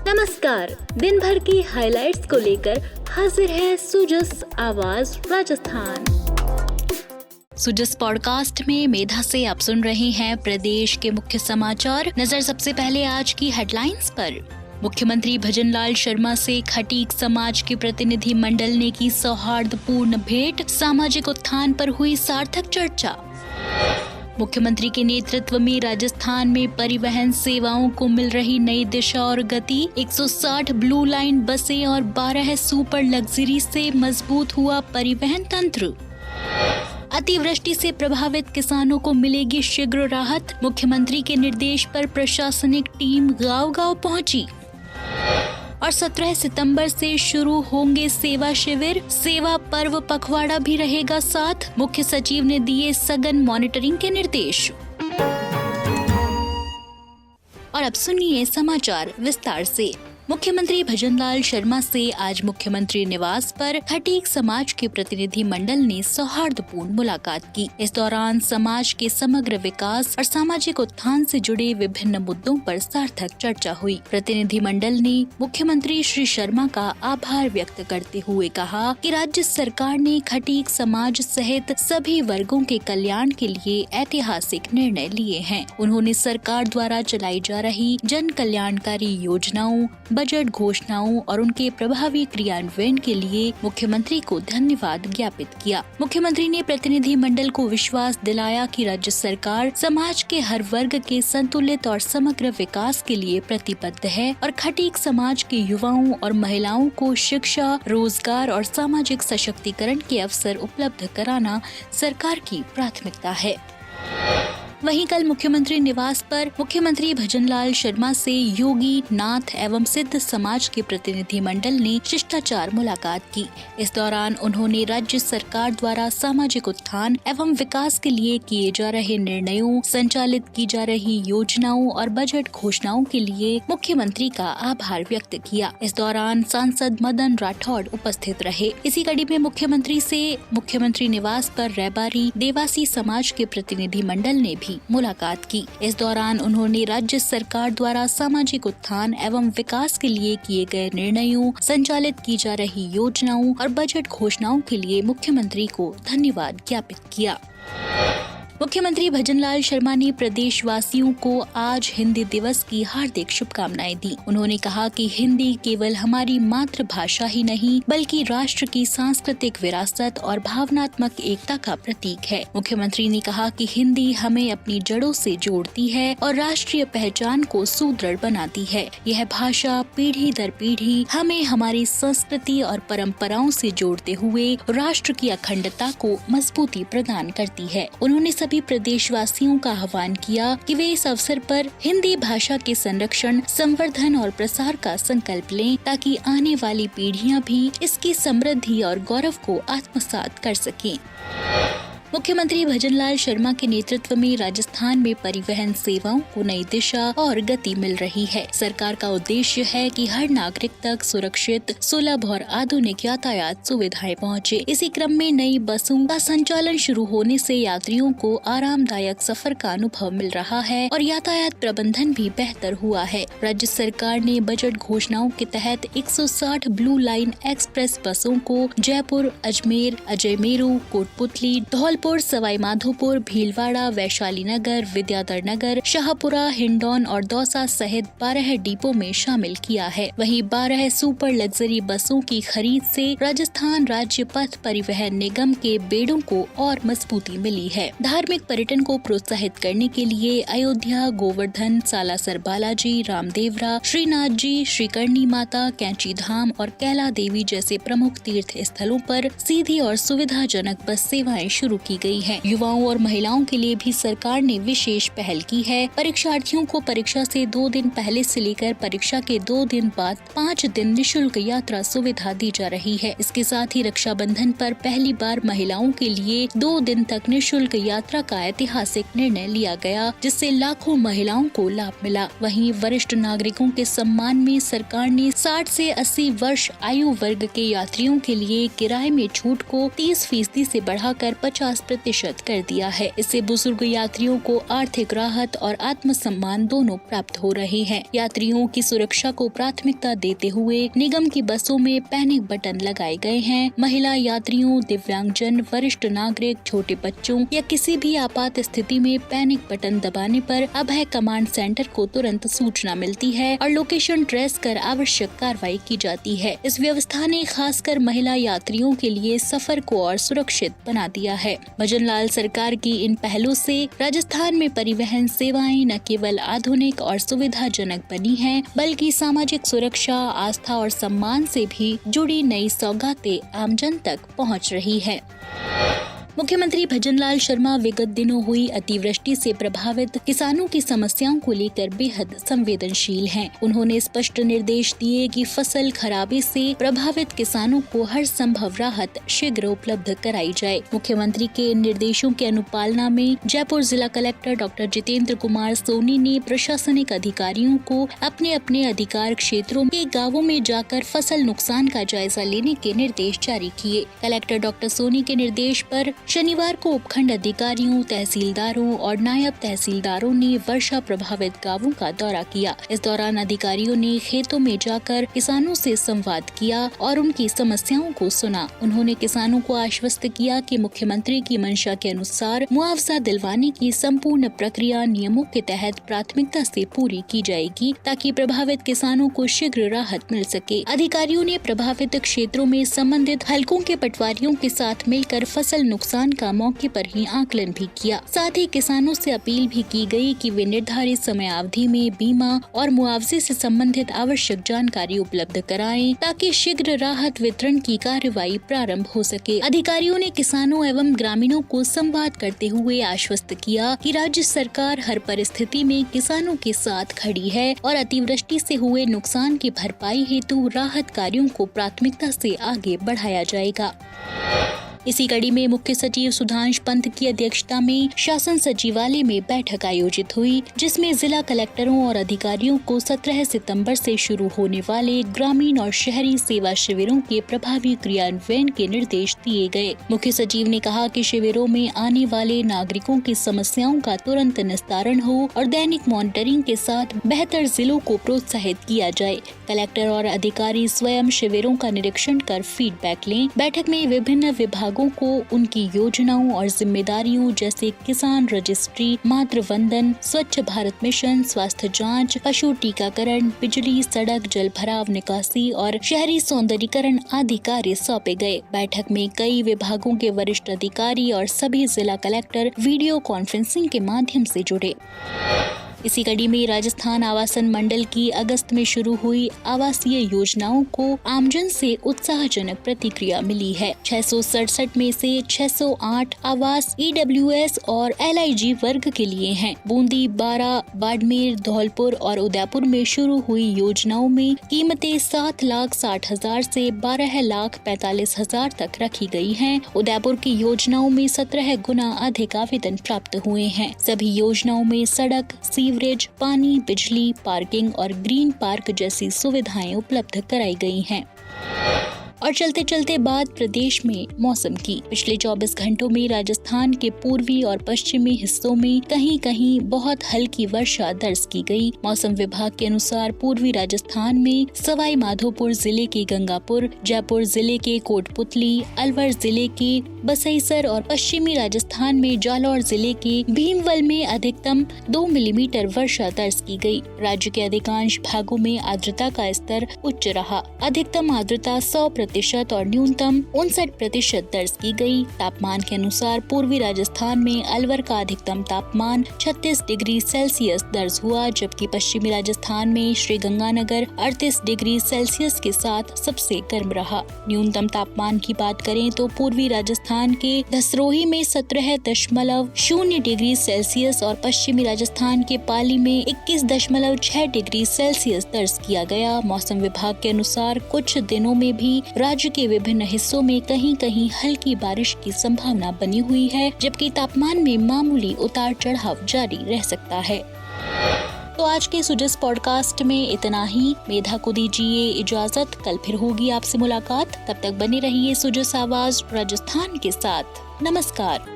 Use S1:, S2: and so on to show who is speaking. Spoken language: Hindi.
S1: नमस्कार, दिन भर की हाइलाइट्स को लेकर हाजिर है सुजस आवाज राजस्थान।
S2: सुजस पॉडकास्ट में मेधा से आप सुन रहे हैं प्रदेश के मुख्य समाचार। नजर सबसे पहले आज की हेडलाइंस पर। मुख्यमंत्री भजनलाल शर्मा से खटीक समाज के प्रतिनिधि मंडल ने की सौहार्दपूर्ण भेंट, सामाजिक उत्थान पर हुई सार्थक चर्चा। मुख्यमंत्री के नेतृत्व में राजस्थान में परिवहन सेवाओं को मिल रही नई दिशा और गति। 160 ब्लू लाइन बसें और 12 सुपर लग्जरी से मजबूत हुआ परिवहन तंत्र। अतिवृष्टि से प्रभावित किसानों को मिलेगी शीघ्र राहत। मुख्यमंत्री के निर्देश पर प्रशासनिक टीम गांव-गांव पहुंची। और 17 सितंबर से शुरू होंगे सेवा शिविर, सेवा पर्व पखवाड़ा भी रहेगा साथ। मुख्य सचिव ने दिए सघन मॉनिटरिंग के निर्देश। और अब सुनिए समाचार विस्तार से। मुख्यमंत्री भजनलाल शर्मा से आज मुख्यमंत्री निवास पर खटीक समाज के प्रतिनिधि मंडल ने सौहार्दपूर्ण मुलाकात की। इस दौरान समाज के समग्र विकास और सामाजिक उत्थान से जुड़े विभिन्न मुद्दों पर सार्थक चर्चा हुई। प्रतिनिधि मंडल ने मुख्यमंत्री श्री शर्मा का आभार व्यक्त करते हुए कहा कि राज्य सरकार ने खटीक समाज सहित सभी वर्गों के कल्याण के लिए ऐतिहासिक निर्णय लिए हैं। उन्होंने सरकार द्वारा चलाई जा रही जन कल्याणकारी योजनाओं, बजट घोषणाओं और उनके प्रभावी क्रियान्वयन के लिए मुख्यमंत्री को धन्यवाद ज्ञापित किया। मुख्यमंत्री ने प्रतिनिधि मंडल को विश्वास दिलाया कि राज्य सरकार समाज के हर वर्ग के संतुलित और समग्र विकास के लिए प्रतिबद्ध है और खटीक समाज के युवाओं और महिलाओं को शिक्षा, रोजगार और सामाजिक सशक्तिकरण के अवसर उपलब्ध कराना सरकार की प्राथमिकता है। वहीं कल मुख्यमंत्री निवास पर मुख्यमंत्री भजनलाल शर्मा से योगी, नाथ एवं सिद्ध समाज के प्रतिनिधि मंडल ने शिष्टाचार मुलाकात की। इस दौरान उन्होंने राज्य सरकार द्वारा सामाजिक उत्थान एवं विकास के लिए किए जा रहे निर्णयों, संचालित की जा रही योजनाओं और बजट घोषणाओं के लिए मुख्यमंत्री का आभार व्यक्त किया। इस दौरान सांसद मदन राठौड़ उपस्थित रहे। इसी कड़ी में मुख्यमंत्री से मुख्यमंत्री निवास पर रैबारी देवासी समाज के प्रतिनिधि मंडल ने भी मुलाकात की। इस दौरान उन्होंने राज्य सरकार द्वारा सामाजिक उत्थान एवं विकास के लिए किए गए निर्णयों, संचालित की जा रही योजनाओं और बजट घोषणाओं के लिए मुख्यमंत्री को धन्यवाद ज्ञापित किया। मुख्यमंत्री भजनलाल शर्मा ने प्रदेशवासियों को आज हिंदी दिवस की हार्दिक शुभकामनाएं दी। उन्होंने कहा कि हिंदी केवल हमारी मातृभाषा ही नहीं बल्कि राष्ट्र की सांस्कृतिक विरासत और भावनात्मक एकता का प्रतीक है। मुख्यमंत्री ने कहा कि हिंदी हमें अपनी जड़ों से जोड़ती है और राष्ट्रीय पहचान को सुदृढ़ बनाती है। यह भाषा पीढ़ी दर पीढ़ी हमें हमारी संस्कृति और परंपराओं से जोड़ते हुए राष्ट्र की अखंडता को मजबूती प्रदान करती है। उन्होंने सभी प्रदेशवासियों का आह्वान किया कि वे इस अवसर पर हिंदी भाषा के संरक्षण, संवर्धन और प्रसार का संकल्प लें ताकि आने वाली पीढ़ियां भी इसकी समृद्धि और गौरव को आत्मसात कर सकें। मुख्यमंत्री भजनलाल शर्मा के नेतृत्व में राजस्थान में परिवहन सेवाओं को नई दिशा और गति मिल रही है। सरकार का उद्देश्य है कि हर नागरिक तक सुरक्षित, सुलभ और आधुनिक यातायात सुविधाएं पहुंचे। इसी क्रम में नई बसों का संचालन शुरू होने से यात्रियों को आरामदायक सफर का अनुभव मिल रहा है और यातायात प्रबंधन भी बेहतर हुआ है। राज्य सरकार ने बजट घोषणाओं के तहत 160 ब्लू लाइन एक्सप्रेस बसों को जयपुर, अजमेर, अजयमेरू, कोटपुतली, धौलपुर, सवाई माधोपुर, भीलवाड़ा, वैशाली नगर, विद्याधर नगर, शाहपुरा, हिंडौन और दौसा सहित 12 डिपो में शामिल किया है। वहीं 12 सुपर लग्जरी बसों की खरीद से राजस्थान राज्य पथ परिवहन निगम के बेड़ों को और मजबूती मिली है। धार्मिक पर्यटन को प्रोत्साहित करने के लिए अयोध्या, गोवर्धन, सालासर बालाजी, रामदेवरा, श्रीनाथ जी, श्रीकरणी माता, कैंची धाम और कैला देवी जैसे प्रमुख तीर्थ स्थलों पर सीधी और सुविधाजनक बस सेवाएं शुरू की गई है। युवाओं और महिलाओं के लिए भी सरकार ने विशेष पहल की है। परीक्षार्थियों को परीक्षा से 2 दिन पहले से लेकर परीक्षा के 2 दिन बाद 5 दिन निशुल्क यात्रा सुविधा दी जा रही है। इसके साथ ही रक्षाबंधन पर पहली बार महिलाओं के लिए 2 दिन तक निशुल्क यात्रा का ऐतिहासिक निर्णय लिया गया, जिससे लाखों महिलाओं को लाभ मिला। वहीं वरिष्ठ नागरिकों के सम्मान में सरकार ने 60 से 80 वर्ष आयु वर्ग के यात्रियों के लिए किराए में छूट को 30% से बढ़ाकर 50 50% कर दिया है। इससे बुजुर्ग यात्रियों को आर्थिक राहत और आत्मसम्मान दोनों प्राप्त हो रहे हैं। यात्रियों की सुरक्षा को प्राथमिकता देते हुए निगम की बसों में पैनिक बटन लगाए गए हैं। महिला यात्रियों, दिव्यांगजन, वरिष्ठ नागरिक, छोटे बच्चों या किसी भी आपात स्थिति में पैनिक बटन दबाने पर अभय कमांड सेंटर को तुरंत सूचना मिलती है और लोकेशन ट्रेस कर आवश्यक कार्रवाई की जाती है। इस व्यवस्था ने खासकर महिला यात्रियों के लिए सफर को और सुरक्षित बना दिया है। भजनलाल सरकार की इन पहलों से राजस्थान में परिवहन सेवाएं न केवल आधुनिक और सुविधाजनक बनी हैं, बल्कि सामाजिक सुरक्षा, आस्था और सम्मान से भी जुड़ी नई सौगातें आमजन तक पहुंच रही है। मुख्यमंत्री भजनलाल शर्मा विगत दिनों हुई अतिवृष्टि से प्रभावित किसानों की समस्याओं को लेकर बेहद संवेदनशील हैं। उन्होंने स्पष्ट निर्देश दिए कि फसल खराबे से प्रभावित किसानों को हर संभव राहत शीघ्र उपलब्ध कराई जाए। मुख्यमंत्री के इन निर्देशों के अनुपालना में जयपुर जिला कलेक्टर डॉक्टर जितेंद्र कुमार सोनी ने प्रशासनिक अधिकारियों को अपने अपने अधिकार क्षेत्रों के गाँवों में जाकर फसल नुकसान का जायजा लेने के निर्देश जारी किए। कलेक्टर डॉक्टर सोनी के निर्देश पर शनिवार को उपखंड अधिकारियों, तहसीलदारों और नायब तहसीलदारों ने वर्षा प्रभावित गांवों का दौरा किया। इस दौरान अधिकारियों ने खेतों में जाकर किसानों से संवाद किया और उनकी समस्याओं को सुना। उन्होंने किसानों को आश्वस्त किया कि मुख्यमंत्री की मंशा के अनुसार मुआवजा दिलवाने की संपूर्ण प्रक्रिया नियमों के तहत प्राथमिकता से पूरी की जाएगी, ताकि प्रभावित किसानों को शीघ्र राहत मिल सके। अधिकारियों ने प्रभावित क्षेत्रों में संबंधित हलकों के पटवारियों के साथ मिलकर फसल नुकसान का मौके पर ही आकलन भी किया। साथ ही किसानों से अपील भी की गई कि वे निर्धारित समयावधि में बीमा और मुआवजे से संबंधित आवश्यक जानकारी उपलब्ध कराएं, ताकि शीघ्र राहत वितरण की कार्रवाई प्रारंभ हो सके। अधिकारियों ने किसानों एवं ग्रामीणों को संवाद करते हुए आश्वस्त किया कि राज्य सरकार हर परिस्थिति में किसानों के साथ खड़ी है और अतिवृष्टि से हुए नुकसान की भरपाई हेतु राहत कार्यों को प्राथमिकता से आगे बढ़ाया जाएगा। इसी कड़ी में मुख्य सचिव सुधांश पंत की अध्यक्षता में शासन सचिवालय में बैठक आयोजित हुई, जिसमें जिला कलेक्टरों और अधिकारियों को 17 सितंबर से शुरू होने वाले ग्रामीण और शहरी सेवा शिविरों के प्रभावी क्रियान्वयन के निर्देश दिए गए। मुख्य सचिव ने कहा कि शिविरों में आने वाले नागरिकों की समस्याओं का तुरंत निस्तारण हो और दैनिक मॉनिटरिंग के साथ बेहतर जिलों को प्रोत्साहित किया जाए। कलेक्टर और अधिकारी स्वयं शिविरों का निरीक्षण कर फीडबैक लें। बैठक में विभिन्न विभागों को उनकी योजनाओं और जिम्मेदारियों जैसे किसान रजिस्ट्री, मातृ वंदन, स्वच्छ भारत मिशन, स्वास्थ्य जांच, पशु टीकाकरण, बिजली, सड़क, जल भराव निकासी और शहरी सौंदर्यीकरण आदि कार्य सौंपे गए। बैठक में कई विभागों के वरिष्ठ अधिकारी और सभी जिला कलेक्टर वीडियो कॉन्फ्रेंसिंग के माध्यम से जुड़े। इसी कड़ी में राजस्थान आवासन मंडल की अगस्त में शुरू हुई आवासीय योजनाओं को आमजन से उत्साहजनक प्रतिक्रिया मिली है। 667 में से 608 आवास EWS और LIG वर्ग के लिए हैं। बूंदी, बारा, बाड़मेर, धौलपुर और उदयपुर में शुरू हुई योजनाओं में कीमतें 7,60,000 से 12,45,000 तक रखी गई हैं। उदयपुर की योजनाओं में 17 गुना अधिक आवेदन प्राप्त हुए हैं। सभी योजनाओं में सड़क, सीवरेज, पानी, बिजली, पार्किंग और ग्रीन पार्क जैसी सुविधाएं उपलब्ध कराई गई हैं। और चलते चलते बात प्रदेश में मौसम की। पिछले 24 घंटों में राजस्थान के पूर्वी और पश्चिमी हिस्सों में कहीं कहीं बहुत हल्की वर्षा दर्ज की गई। मौसम विभाग के अनुसार पूर्वी राजस्थान में सवाई माधोपुर जिले के गंगापुर, जयपुर जिले के कोटपुतली, अलवर जिले के बसईसर और पश्चिमी राजस्थान में जालौर जिले के भीमवल में अधिकतम 2 मिलीमीटर वर्षा दर्ज की गई। राज्य के अधिकांश भागों में आर्द्रता का स्तर उच्च रहा। अधिकतम आर्द्रता 100% और न्यूनतम 59% दर्ज की गई। तापमान के अनुसार पूर्वी राजस्थान में अलवर का अधिकतम तापमान 36 डिग्री सेल्सियस दर्ज हुआ, जबकि पश्चिमी राजस्थान में श्री गंगानगर 38 डिग्री सेल्सियस के साथ सबसे गर्म रहा। न्यूनतम तापमान की बात करें तो पूर्वी राजस्थान के धसरोही में 17.0 डिग्री सेल्सियस और पश्चिमी राजस्थान के पाली में 21.6 डिग्री सेल्सियस दर्ज किया गया। मौसम विभाग के अनुसार कुछ दिनों में भी राज्य के विभिन्न हिस्सों में कहीं कहीं हल्की बारिश की संभावना बनी हुई है, जबकि तापमान में मामूली उतार चढ़ाव जारी रह सकता है। तो आज के सुजस पॉडकास्ट में इतना ही। मेधा को दीजिए इजाजत, कल फिर होगी आपसे मुलाकात। तब तक बने रहिए सुजस आवाज राजस्थान के साथ। नमस्कार।